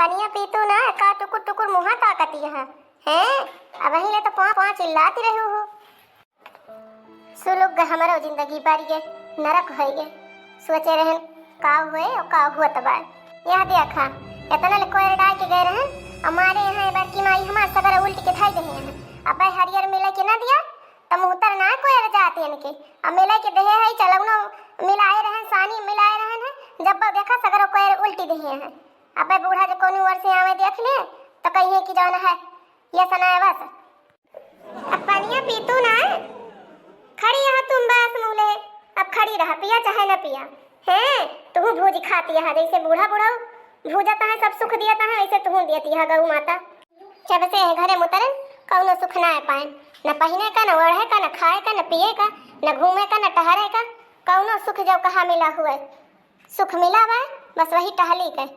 पनिया पीतू ना का टुकुर टुकुर मुहा ताकती है हैं। अब ले तो पाँच चिल्लाती रही हो। सुलुग हमारो जिंदगी बारी गे नरक होई गे। सोचे रहन का हुए और का हुआ तबा यह देखा इतना ले कोयर डाल के गए रहन। हमारे यहाँ एक बार की माई हमार सगर उल्टी के थाई दहे हैं। अब हरियर मिला के ना दिया तब उतर ना कोयर जाते इनके। अब मिला के दहे है चलौनो मिलाए रहन सानी मिलाए रहन है जब देखा सगर कोयर उल्टी दहे हैं। अब बूढ़ा जो कोनी वर से आवे देख ले तो कहिए कि जाना है ये सना है बस। अब पनिया पीतू ना खड़ी है तुम बस मूले। अब खड़ी रहा पिया चाहे न पिया हैं। तू भूज खाती है जैसे बूढ़ा बूढ़ा भूजाता है सब सुख दिया है ऐसे तू देती है गौ माता। जब से घरे मुतरन कौनो सुख ना पाए न पहने का न ओढ़े का न खाए का न पिए का न घूमे का न टहरे का कौनो सुख जब कहा मिला हुआ सुख मिला हुआ बस वही टहली के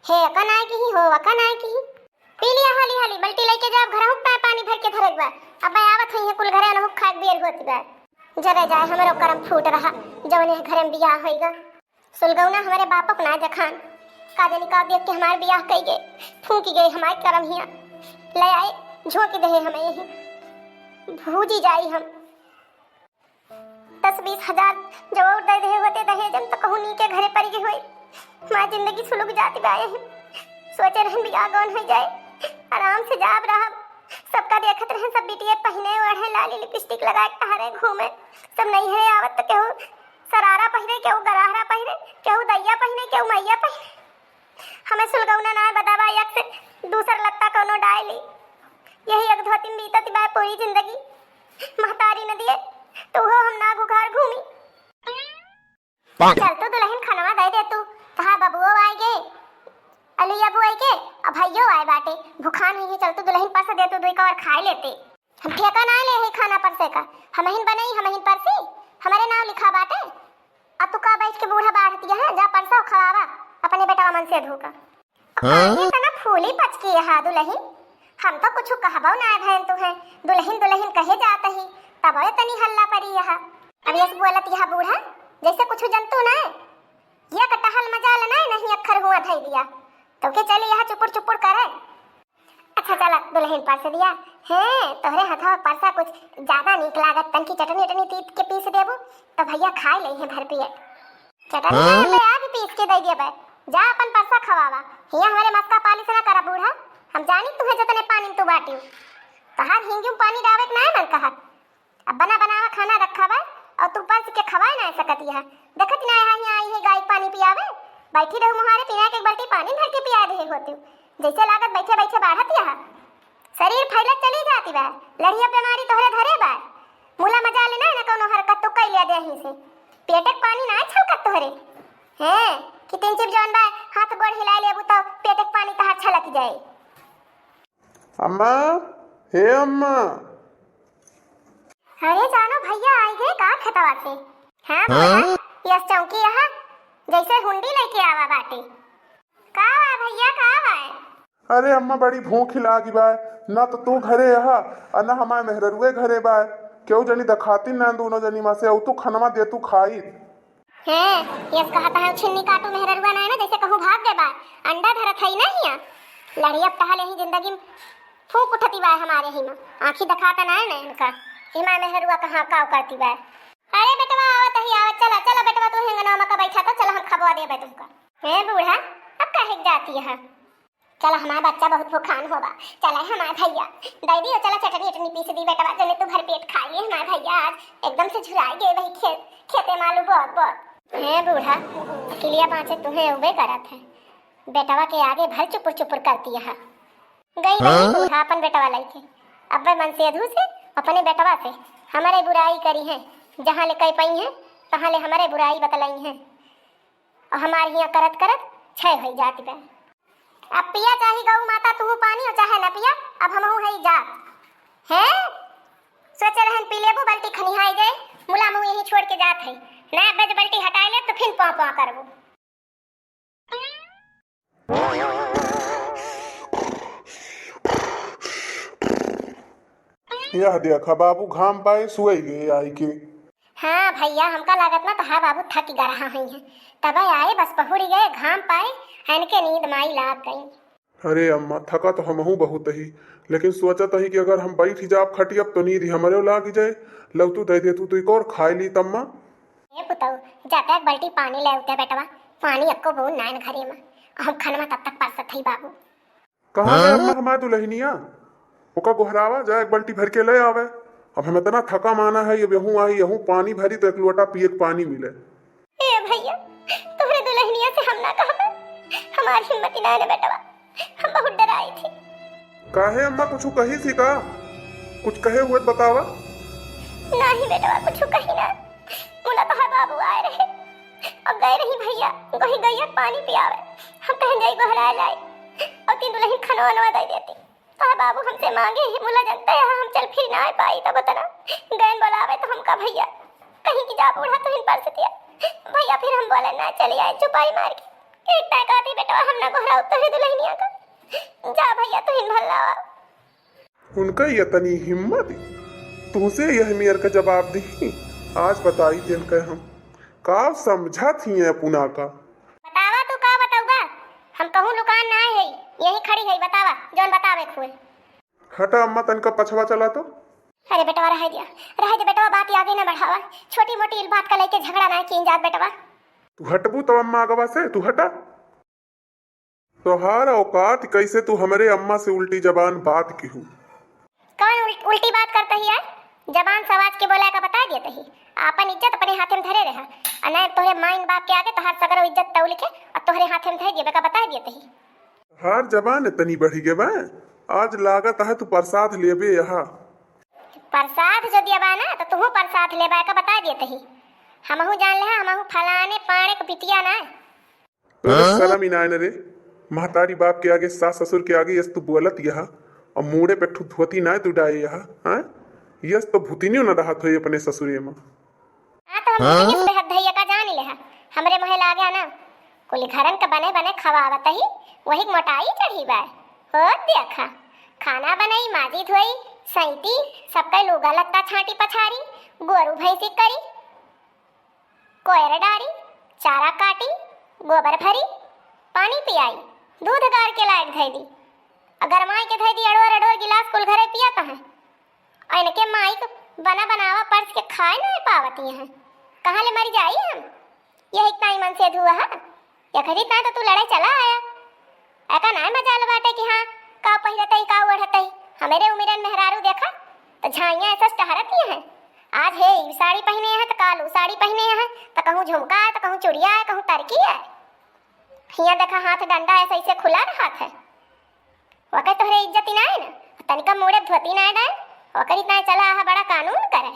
हे अकन आए की हो अकन आए की पी लिया हाली हाली बल्टी लेके जाओ घर हुक्का पानी भर के धरक बा। अब आवत है कुल घरे न हुक खाक बेर होती बा जरे जाए हमरो करम फूट रहा जौने घरे में बियाह होइगा। सुलगौना हमारे बाप अपना जखान का जानी का देख के हमारे बियाह कई गए फूकी गई हमारे करम हिया ले आए झोंक दे हमें यही भूजी जाई हम 10-20 हजार जब दे दे होते दहेज हम तो कहूँ नी के घरे पड़ गई हुई माँ जिंदगी सुलग जाती बाए हैं। सोचे रहन बियाह गौन हो जाए आराम से जाब रहा सबका देखत रहे सब बिटिया पहने ओढ़े लाली लिपस्टिक लगा के टहरे घूमे सब नहीं है आवत तो केहू सरारा पहने केहू गराहरा पहने केहू दैया पहने केहू मैया पहने। हमें सुलगौना ना बतावा एक से दूसर लत्ता कोनो डाली यही एक धोती बीतती बा पूरी जिंदगी महतारी न दिए तो हो हम ना गुघार घूमी। चल तो दुल्हन खनवा दे दे तू कहा बबुओ आए गे अली अबू आई के अब भैयो आए बाटे भूखान हुई है। चल तो दुल्हन परसे दे तू दुई का और खाए लेते हम ठेका ना ले है खाना परसे का हम ही बनाई हम ही परसी हमारे नाम लिखा बाटे। अब तू का बैठ के बूढ़ा बाढ़ दिया है जा परसा खवावा अपने बेटा मन से धोका ये तना फूली पच की है दुल्हन हम तो कुछ कहबो ना बहन तू है दुल्हन दुल्हन कहे जाता ही तब तनी हल्ला पड़ी यह अब ये बोलत यह बूढ़ा जैसे कुछ जंतु ना या कटहल मजाल ना नहीं अखर हुआ थई दिया तो के चले यह चुपुर चुपुर करे। अच्छा चल दुल्हन परस दिया है तोहरे हथवा परसा कुछ ज्यादा नीक लागत तन की चटनी टनी तीत के पीस देबो तो भैया खा ले है भर पेट चटनी में आगे पीस के दे दिया जा अपन परसा खवावा हिया हमारे मस्का पाली से ना करा बूढ़ा हम जानी तुम्हें जतने पानी तू बाटी तहार हिंगू पानी डावे ना मन कहा अब बना बनावा खाना रखा बा और तू परस के खवाए ना सकती है देखत ना यहाँ आई है गाय पानी पियावे बैठी रहू मुहारे पीना के एक बाल्टी पानी भर के पिया दे होती जैसे लागत बैठे बैठे बाढ़त यह शरीर फैलत चली जाती बा लड़िया बीमारी तोहरे धरे बा मुला मजा लेना ना कोनो हरकत तो कई ले दे ही से पेटक पानी ना छलकत तोहरे हैं कि तीन चिप जौन बा हाथ गोड़ हिला लेबू तो पेटक पानी तहार छलक जाए। अम्मा हे अम्मा अरे जानो भैया आई गए का खतवा से हां बोला यस चौकी यहाँ जैसे हुंडी लेके आवा बाटे का वा भैया का वा। अरे अम्मा बड़ी भूख लागी बा ना तो तू घरे यहा और ना हमारे मेहररुए घरे बा क्यों जनी दखाती ना दोनों जनी में से तू खनवा दे तू खाई है यस कहता है छिन्नी काटू मेहररुआ ना जैसे कहूं भाग दे बा अंडा धरत है ना हिया लड़िया टहले ही जिंदगी फूक उठती बा हमारे ही में आंखी दिखाता ना है इनका हिमा मेहरुआ कहां काव करती बा। अरे बेटवा आवत ही आवत चला चला बेटवा तू हिंगना में का बैठा तो चला हम खबवा दे तुमका हे बूढ़ा अब कहे जाती है चला हमारा बच्चा बहुत भूखान होगा चला हमारा भैया दे दियो चला चटनी चटनी पीस दी बेटवा जने तू भर पेट खा लिए हमारा भैया आज एकदम से झुराई गए भाई खेते मालू बहुत बहुत हे बूढ़ा किलिया पांचे तुम्हें उबे करत है बेटवा के आगे भर चुपुर चुपुर करती है गई नहीं बूढ़ा अपन बेटवा लेके अब मन से अधू से अपने बेटवा से हमारे बुराई करी है जहाँ ले कई पई है तहाँ ले हमारे बुराई बतलाई है और हमारे यहाँ करत करत छय हो जाती बे। अब पिया चाहे गौ माता तू पानी और चाहे न पिया अब हम है जा है सोचे रहन पी लेबू बल्टी खनिहाई गए मुला मुँह यही छोड़ के जात है ना बज बल्टी हटा ले तो फिर पौ पौ करबू। यह देखा बाबू घाम पाए सुई गए आई के हाँ भैया हमका लागत ना तो हाँ बाबू थक गा रहा है तब आए बस पहुड़ी गए घाम पाए इनके नींद माई लाग गई। अरे अम्मा थका तो हमहू बहुत ही, लेकिन सोचत ही कि अगर हम बैठ जाब खटियब तो नींद हमरे लाग जाए। लव तू दे दे तू एक और खाई ली तम्मा। ए पुतऊ जाता एक बाल्टी पानी ले उते बेटवा, पानी अक्को बहुत नाइन घरे में हम खनमा तब तक परसत थई बाबू। कहाँ है अम्मा हमार दुल्हनिया? ओका गोहरावा जा एक बाल्टी भर के ले आवे। अब हम इतना थका माना है, ये यहूँ आई यहूँ पानी भरी तो एक लोटा पिए के पानी मिले। ए भैया तुम्हारे दुल्हनिया से हम ना कहबे, हमारी हिम्मत ही ना है बेटवा, हम बहुत डराई थी। काहे अम्मा कुछ कही थी का? कुछ कहे हुए बतावा। नहीं बेटवा कुछ कही ना, मुला तो बाबू आए रहे और गए रही भैया गोही गैया पानी पियावे, हम कहें जाई गोहरा जाए और तीन दुल्हन खनवा नवा दे देती तो बाबू हमसे मांगे ही, मुला जानते हैं हम चल फिर ना आ पाई तो बतना गैन बोलावे तो हम का भैया कहीं की जा बूढ़ा तो इन पर सतिया भैया, फिर हम बोले ना चली आए चुपाई मार के एक टाइम आती बेटवा हम ना गोहरा तो दुल्हनिया का जा भैया तो इन भल्लावा। उनका ये तनी हिम्मत तुमसे यह मेयर का जवाब दी। आज बताई दिन के हम का समझा थी पुना का। बतावा तू का बताऊगा, हम कहूं दुकान ना है यही खड़ी है, बतावा जौन बतावे खुल। हटा अम्मा तनका पछवा चला तो। अरे बेटवा रह दे बेटवा, बात आगे ना बढ़ावा, छोटी मोटी बात का लेके झगड़ा ना की जात बेटवा। तू हटबू तो अम्मा अगवा से तू हटा। तोहार औकात कैसे तू हमारे अम्मा से उल्टी जबान बात की हूँ? कौन उल्टी बात करता ही है? जबान सवाज के बोला का बता दिया तही, आपन इज्जत अपने हाथ में धरे रहा और ना तोहरे माइन बाप के आगे तोहार सगरो इज्जत तौल के और तोहरे हाथ में धरे जेबे का बता दिया तही। हार जबान इतनी बढ़ी गे बा, आज लागत है तू प्रसाद लेबे यहाँ। प्रसाद जो दिया बा ना तो तू प्रसाद लेबा का बता दिया तही, हमहू जान ले हमहू फलाने पाणे के पिटिया ना। शर्म इनायन रे, महतारी बाप के आगे सास ससुर के आगे यस तू बोलत यहाँ और मुड़े पे ठू धोती ना तू डाए यहाँ। हाँ यस तो भूतिनियो न रहा थोई अपने ससुरे में। हां तो हम किस बेहद धैया का जान ले हमरे महल आ गया ना, कुल घरन का बने बने खवावत ही वही मोटाई चढ़ी बा हो देखा, खाना बनाई माजी धोई सैती सबका लोगा लगता छाटी पछारी, गोरू भैंसी करी कोयर डारी चारा काटी गोबर भरी पानी पियाई दूध गार के लायक धई दी, अगर माई के धई दी अड़ोर अड़ोर गिलास कुल घरे पिया तो है और इनके माई को बना बनावा परस के खाए ना पावती हैं, कहाँ ले मर जाई हम यही इतना मन से धुआ है या खरीद ना तो तू लड़ाई चला आया ऐका ना मजाल बाटे कि हाँ का पहिरतई का ओढ़तई, हमेरे उमिरन मेहरारू देखा तो झाइयां ऐसा टहरती हैं, आज है साड़ी पहने हैं तो कालू साड़ी पहने हैं तो कहूँ झुमका है तो कहूँ चूड़िया है कहूँ तरकी है, हिया देखा हाथ डंडा ऐसा ऐसे खुला रहा है वक़्त तोहरे इज्जत ना है ना, तनिका मोड़े धोती ना डाल वक़्त इतना चला है बड़ा कानून करे।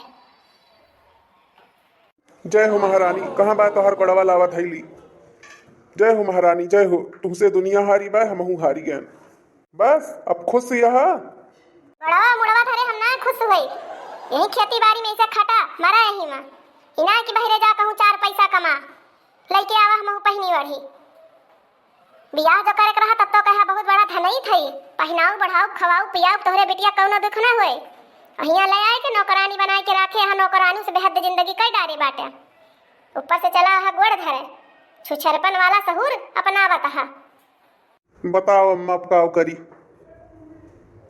जय हो महारानी, कहाँ बा तोहर कड़वा लावा थैली। जय हो महारानी जय हो, तुमसे दुनिया हारी बा हमहू हारी गए, बस अब खुश यहाँ। बड़वा मुड़वा धरे हम ना खुश हुई, यही खेती बाड़ी में इसे खटा मरा यही में इना की बहरे जा कहूँ चार पैसा कमा लइके आवा हमहू पहनी वढ़ी, बियाह जो करे रहा तब तो कहा बहुत बड़ा धनई थई, पहनाऊ बढ़ाऊ खवाऊ पियाऊ तोहरे बिटिया कौनो दुख ना होए, अहिया ले आए के नौकरानी बनाए के रखे यहाँ नौकरानी से बेहद जिंदगी कई डारे बाटे, ऊपर से चला है गोड़ धरे छुछरपन वाला सहूर अपनावत है। बताओ अम्मा काव करी,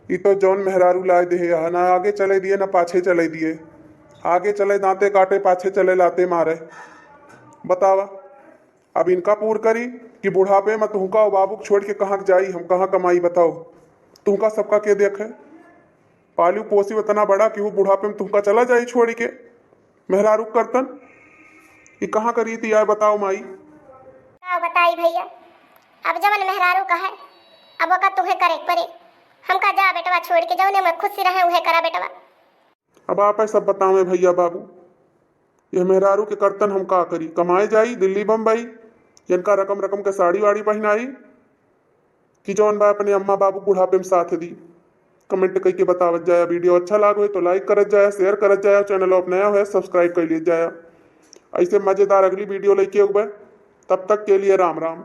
ये तो जौन मेहरारू लाए दे ना आगे चले दिए ना पाछे चले दिए, आगे चले दांते काटे पाछे चले लाते मारे। बतावा अब इनका पूर करी कि बुढ़ापे में तुहका और बाबू छोड़ के कहाँ जाई, हम कहाँ कमाई बताओ, तुहका सबका के देखे पालू पोसी इतना बड़ा कि वो बुढ़ापे में तुमका चला जाई छोड़ के मेहरारू करतन, ये कहाँ करी थी यार बताओ माई। का बताई भैया, अब जवन मेहरारू का है अब ओका तुम्हें करे पड़े, हमका जा बेटवा छोड़ के जाओ ने मैं खुद से रहे उहे करा बेटवा। अब आप सब बतावे भैया बाबू, ये मेहरारू के करतन हम का करी, कमाए जाई दिल्ली बम्बई इनका रकम रकम के साड़ी वाड़ी पहनाई कि जौन बा अपने अम्मा बाबू बुढ़ापे में साथ दी। कमेंट करके बतावत जाए, वीडियो अच्छा लागो तो लाइक करत जाए शेयर करत जाए, चैनल आप नया है सब्सक्राइब कर लीजिए जाए। ऐसे मजेदार अगली वीडियो लेके उगबे, तब तक के लिए राम राम।